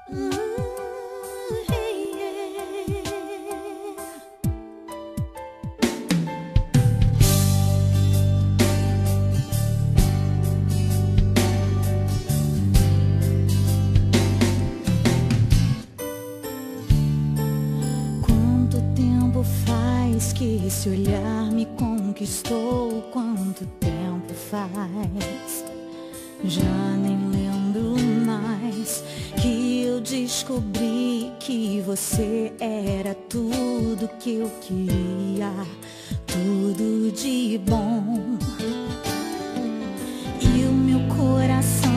Quanto tempo faz que esse olhar me conquistou? Quanto tempo faz? Já nem lembro mais que eu descobri que você era tudo que eu queria, tudo de bom. E o meu coração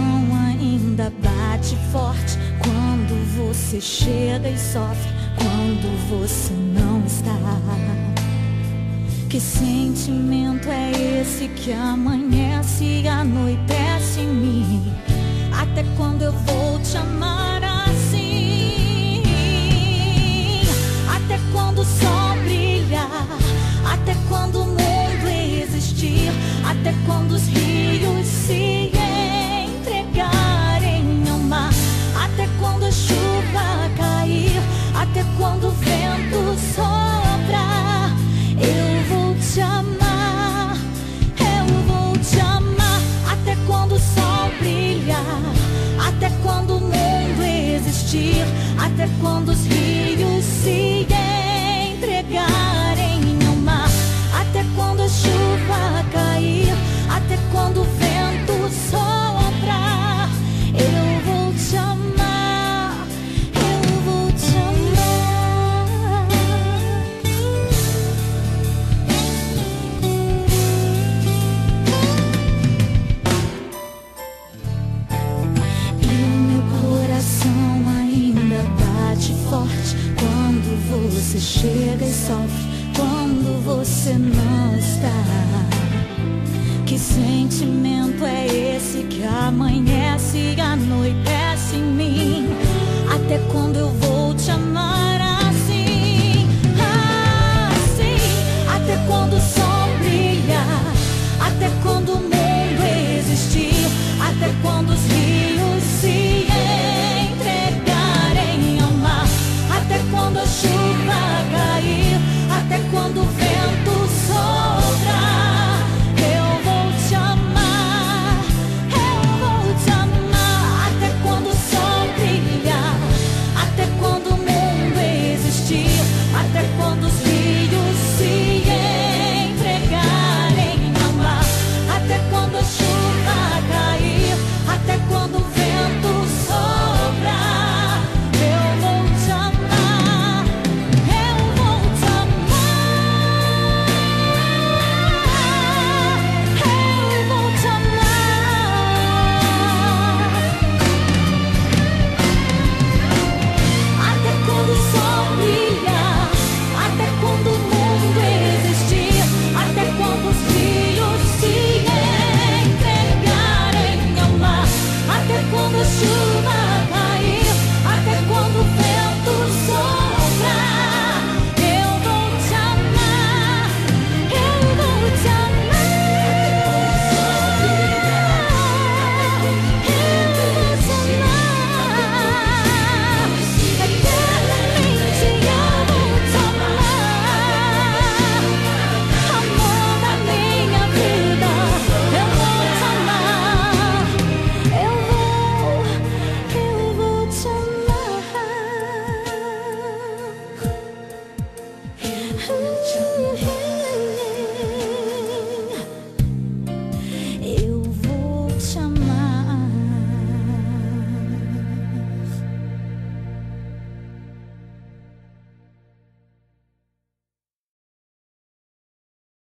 ainda bate forte quando você chega e sofre, quando você não está. Que sentimento é esse que amanhece e anoitece em mim? Até quando eu vou te amar assim? Até quando o sol brilhar? Até quando o mundo existir? Até quando os rios se entregarem ao mar? Até quando a chuva cair? Até quando o vento soprar? Eu vou te amar, eu vou te amar. Até quando o sol brilhar? Até quando o mundo existir? Até quando os rios se entregarem ao mar? Até quando a chuva cair? Até quando o vento soprar? Eu vou te amar, eu vou te amar. E o meu coração ainda bate forte quando você chega e sofre, quando você não está. Que sentimento é esse que amanhece e anoitece em mim? Até quando eu vou